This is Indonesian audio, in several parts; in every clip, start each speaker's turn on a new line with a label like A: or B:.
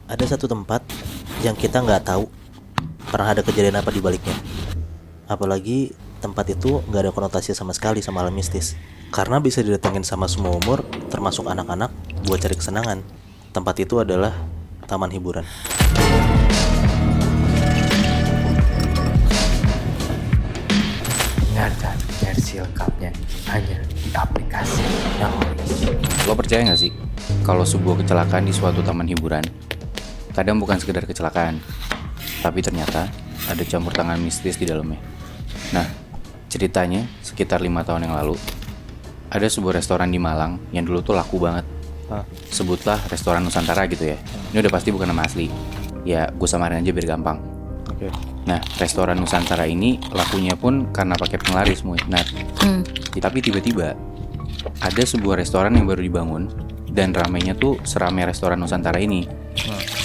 A: Ada satu tempat yang kita nggak tahu pernah ada kejadian apa di baliknya. Apalagi tempat itu nggak ada konotasi sama sekali sama alam mistis. Karena bisa didatengin sama semua umur, termasuk anak-anak, buat cari kesenangan. Tempat itu adalah taman hiburan.
B: Dengarkan versi lengkapnya hanya di aplikasi Knowledge.
C: Lo percaya nggak sih kalau sebuah kecelakaan di suatu taman hiburan kadang bukan sekedar kecelakaan, tapi ternyata ada campur tangan mistis di dalamnya. Nah, ceritanya sekitar 5 tahun yang lalu ada sebuah restoran di Malang yang dulu tuh laku banget. Sebutlah restoran Nusantara gitu ya. Ini udah pasti bukan nama asli. Ya, gue samarin aja biar gampang.
A: Oke.
C: Nah, restoran Nusantara ini lakunya pun karena pakai penglaris semua. Nah, tapi tiba-tiba ada sebuah restoran yang baru dibangun dan ramainya tuh seramai restoran Nusantara ini.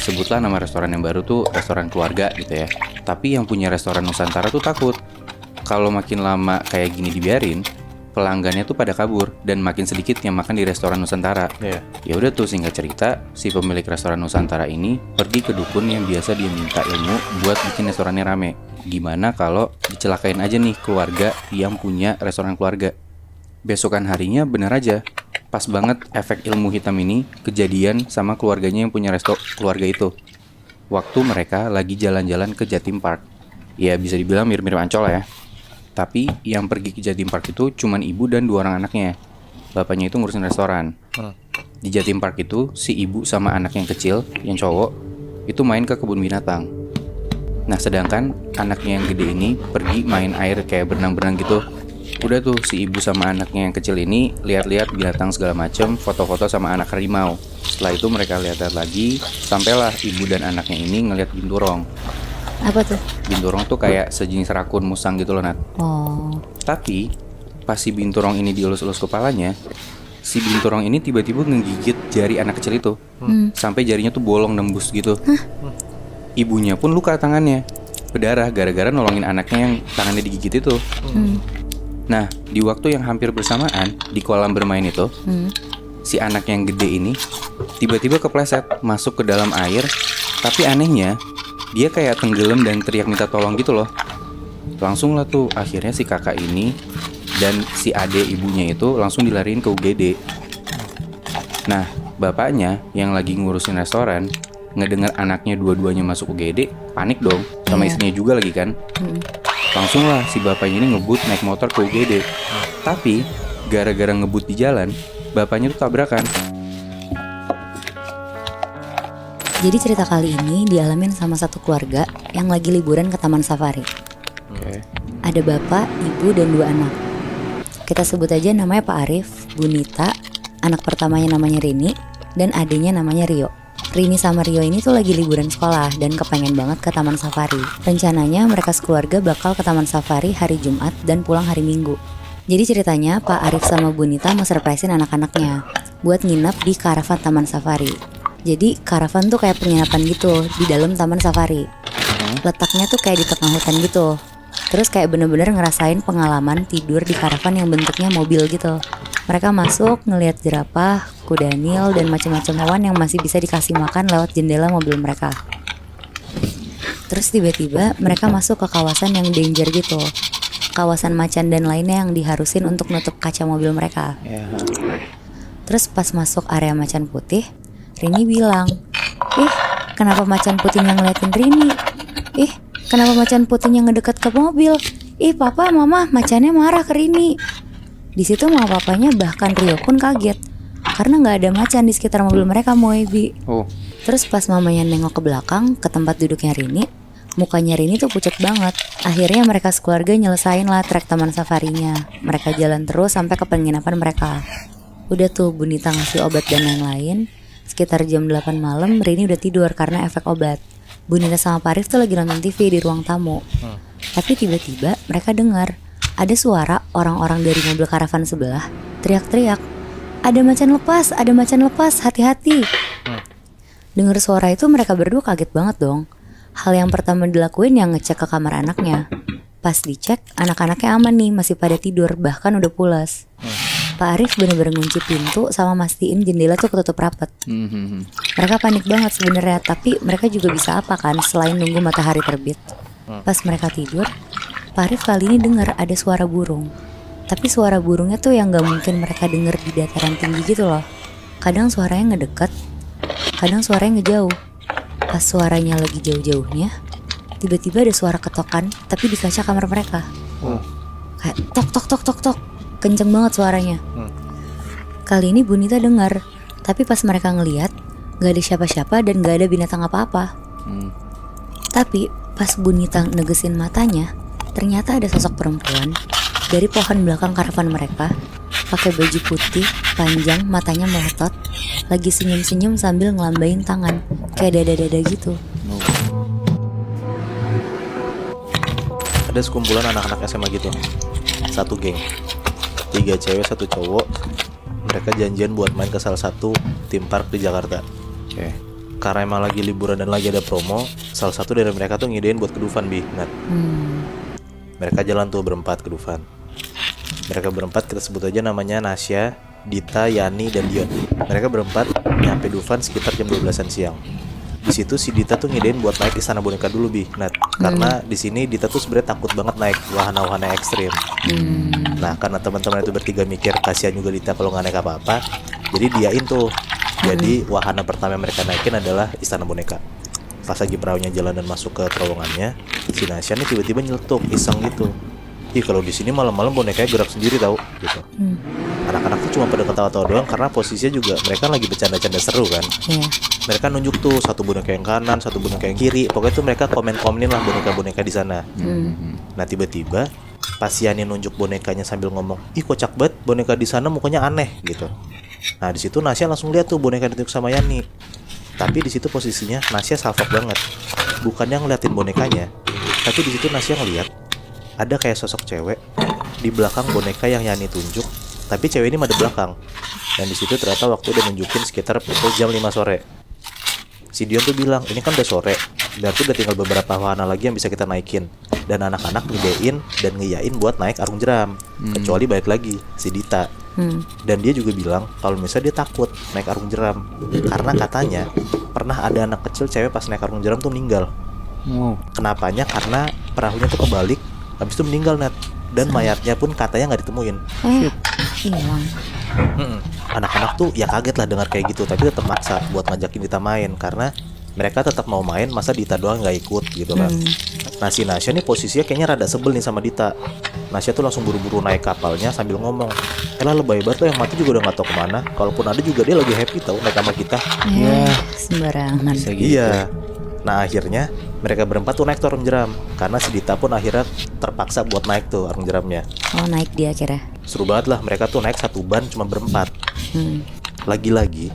C: Sebutlah nama restoran yang baru tuh restoran keluarga gitu ya. Tapi yang punya restoran Nusantara tuh takut kalau makin lama kayak gini dibiarin, pelanggannya tuh pada kabur dan makin sedikit yang makan di restoran Nusantara. Ya udah tuh, singkat cerita, si pemilik restoran Nusantara ini pergi ke dukun yang biasa dia minta ilmu buat bikin restorannya rame. Gimana kalau dicelakain aja nih keluarga yang punya restoran keluarga. Besokan harinya bener aja, pas banget efek ilmu hitam ini kejadian sama keluarganya yang punya resto keluarga itu. Waktu mereka lagi jalan-jalan ke Jatim Park. Ya bisa dibilang mirip-mirip Ancol ya. Tapi yang pergi ke Jatim Park itu cuman ibu dan 2 orang anaknya. Bapaknya itu ngurusin restoran. Di Jatim Park itu si ibu sama anak yang kecil, yang cowok, itu main ke kebun binatang. Nah sedangkan anaknya yang gede ini pergi main air kayak berenang-berenang gitu. Udah tuh si ibu sama anaknya yang kecil ini lihat-lihat binatang segala macem, foto-foto sama anak harimau. Setelah itu mereka lihat-lihat lagi, sampailah ibu dan anaknya ini ngeliat binturong.
D: Apa tuh?
C: Binturong tuh kayak sejenis rakun musang gitu loh, Nat.
D: Oh.
C: Tapi pas si binturong ini dielus-elus kepalanya, si binturong ini tiba-tiba ngegigit jari anak kecil itu. Sampai jarinya tuh bolong nembus gitu. Ibunya pun luka tangannya, berdarah gara-gara nolongin anaknya yang tangannya digigit itu. Nah, di waktu yang hampir bersamaan di kolam bermain itu, si anak yang gede ini tiba-tiba kepleset masuk ke dalam air. Tapi anehnya, dia kayak tenggelam dan teriak minta tolong gitu loh. Langsung lah tuh akhirnya si kakak ini dan si ade ibunya itu langsung dilariin ke UGD. Nah, bapaknya yang lagi ngurusin restoran ngedengar anaknya dua-duanya masuk UGD, panik dong, sama istrinya juga lagi kan. Langsung lah si bapaknya ini ngebut naik motor ke UGD. Tapi gara-gara ngebut di jalan, bapaknya tuh tabrakan.
D: Jadi cerita kali ini dialamin sama satu keluarga yang lagi liburan ke taman safari. Ada bapak, ibu, dan 2 anak. Kita sebut aja namanya Pak Arif, Bu Nita, anak pertamanya namanya Rini, dan adiknya namanya Rio. Rini sama Rio ini tuh lagi liburan sekolah dan kepengen banget ke taman safari. Rencananya mereka sekeluarga bakal ke taman safari hari Jumat dan pulang hari Minggu. Jadi ceritanya Pak Arif sama Bu Nita mau surprisein anak-anaknya buat nginep di karavan taman safari. Jadi karavan tuh kayak penginapan gitu di dalam taman safari. Letaknya tuh kayak di tengah hutan gitu. Terus kayak bener-bener ngerasain pengalaman tidur di karavan yang bentuknya mobil gitu. Mereka masuk ngelihat jerapah, kuda nil, dan macam-macam hewan yang masih bisa dikasih makan lewat jendela mobil mereka. Terus tiba-tiba mereka masuk ke kawasan yang danger gitu. Kawasan macan dan lainnya yang diharusin untuk nutup kaca mobil mereka. Terus pas masuk area macan putih, Rini bilang, kenapa macan putihnya ngeliatin Rini? Kenapa macan putihnya ngedekat ke mobil? Papa, mama, macannya marah ke Rini. Di situ mama papanya bahkan Rio pun kaget karena nggak ada macan di sekitar mobil mereka, Moebi. Terus pas mamanya nengok ke belakang ke tempat duduknya Rini, mukanya Rini tuh pucat banget. Akhirnya mereka sekeluarga nyelesain lah trek taman safarinya. Mereka jalan terus sampai ke penginapan mereka. Udah tuh Bu Nita ngasih obat dan lain-lain. Sekitar jam 8 malam Rini udah tidur karena efek obat. Bu Nita sama Pak Arif tuh lagi nonton TV di ruang tamu. Tapi tiba-tiba mereka dengar ada suara orang-orang dari mobil karavan sebelah teriak-teriak, ada macan lepas, hati-hati. Dengar suara itu mereka berdua kaget banget dong. Hal yang pertama dilakuin yang ngecek ke kamar anaknya. Pas dicek, anak-anaknya aman nih, masih pada tidur, bahkan udah pulas. Pak Arif bener-bener ngunci pintu sama mastiin jendela tuh ketutup rapat. Mereka panik banget sebenarnya, tapi mereka juga bisa apa kan selain nunggu matahari terbit. Pas mereka tidur, Pak Arif kali ini dengar ada suara burung. Tapi suara burungnya tuh yang gak mungkin mereka denger di dataran tinggi gitu loh. Kadang suaranya ngedeket, kadang suaranya ngejauh. Pas suaranya lagi jauh-jauhnya, tiba-tiba ada suara ketokan tapi di kaca kamar mereka. Kayak tok tok tok tok tok, kenceng banget suaranya. Kali ini Bunita dengar, tapi pas mereka ngeliat gak ada siapa-siapa dan gak ada binatang apa-apa. Tapi pas Bunita negesin matanya, ternyata ada sosok perempuan dari pohon belakang karavan mereka, pakai baju putih panjang, matanya melotot, lagi senyum-senyum sambil ngelambain tangan kayak dada-dada gitu.
A: Ada sekumpulan anak-anak SMA gitu, satu geng, 3 cewek 1 cowok. Mereka janjian buat main ke salah satu theme park di Jakarta. Karena emang lagi liburan dan lagi ada promo, salah satu dari mereka tuh ngidein buat ke Dufan, Bi. Mereka jalan tuh berempat ke Dufan. Mereka berempat kita sebut aja namanya Nasya, Dita, Yani, dan Dion. Mereka berempat nyampe Dufan sekitar jam 12-an siang. Di situ si Dita tuh ngidein buat naik Istana Boneka dulu, Bi. Karena di sini Dita tuh sebenarnya takut banget naik wahana-wahana ekstrim. Nah, karena teman-teman itu bertiga mikir kasihan juga Dita kalau nggak naik apa-apa, jadi diain tuh. Jadi wahana pertama yang mereka naikin adalah Istana Boneka. Pas lagi perahunya jalan dan masuk ke terowongannya, si Nasya nih tiba-tiba nyeletuk iseng gitu. Ih, kalau di sini malam-malam bonekanya gerak sendiri tahu gitu. Anak-anak tuh cuma pada ketawa-tawa doang karena posisinya juga mereka lagi bercanda-canda seru kan. Mereka nunjuk tuh satu boneka yang kanan, satu boneka yang kiri. Pokoknya tuh mereka komen-komenin lah boneka-boneka di sana. Nah, tiba-tiba pas Yani nunjuk bonekanya sambil ngomong, "Ih, kocak banget, boneka di sana mukanya aneh," gitu. Nah, di situ Nasya langsung lihat tuh boneka ditunjuk sama Yani. Tapi di situ posisinya Nasya salfok banget. Bukannya ngeliatin bonekanya, tapi di situ Nasya ngeliat ada kayak sosok cewek di belakang boneka yang Yani tunjuk, tapi cewek ini madep belakang. Dan di situ ternyata waktu udah nunjukin sekitar pukul jam 5 sore. Si Dion tuh bilang, ini kan udah sore, berarti udah tinggal beberapa wahana lagi yang bisa kita naikin. Dan anak-anak ngedein dan ngiyain buat naik arung jeram. Kecuali balik lagi si Dita. Dan dia juga bilang kalau misalnya dia takut naik arung jeram, karena katanya pernah ada anak kecil cewek pas naik arung jeram tuh meninggal. Kenapanya? Karena perahunya tuh kebalik, habis itu meninggal, Net. Dan mayatnya pun katanya nggak ditemuin.
D: Hilang.
A: Anak-anak tuh ya kaget lah dengar kayak gitu, tapi tetap maksa buat ngajakin Dita main karena mereka tetap mau main, masa Dita doang nggak ikut gitu kan. Nah, si Nasya nih posisinya kayaknya rada sebel nih sama Dita. Nasya tuh langsung buru-buru naik kapalnya sambil ngomong, "Elah, lebay banget lo, yang mati juga udah nggak tahu kemana. Kalaupun ada juga dia lagi happy tau naik sama kita."
D: Sembarangan.
A: Iya. Nah, akhirnya mereka berempat tuh naik tuh arung jeram karena si Dita pun akhirnya terpaksa buat naik tuh arung jeramnya.
D: Oh, naik dia akhirnya.
A: Seru banget lah, mereka tuh naik satu ban cuma berempat. Lagi-lagi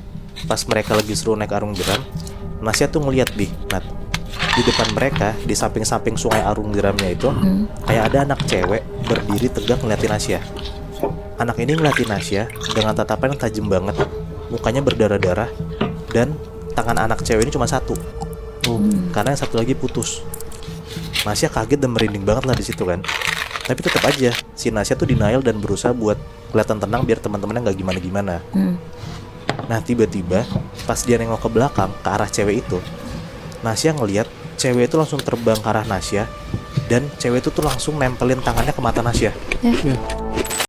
A: pas mereka lagi seru naik arung jeram, Nasya tuh ngeliat, Bi, Nat, di depan mereka di samping-samping sungai arung jeramnya itu kayak ada anak cewek berdiri tegak ngeliatin Nasya. Anak ini ngeliatin Nasya dengan tatapan yang tajam banget, mukanya berdarah-darah, dan tangan anak cewek ini cuma satu, karena yang satu lagi putus. Nasya kaget dan merinding banget lah di situ kan. Tapi tetap aja si Nasya tuh denial dan berusaha buat kelihatan tenang biar teman-temannya nggak gimana-gimana. Nah, tiba-tiba pas dia nengok ke belakang ke arah cewek itu, Nasya ngeliat cewek itu langsung terbang ke arah Nasya, dan cewek itu tuh langsung nempelin tangannya ke mata Nasya.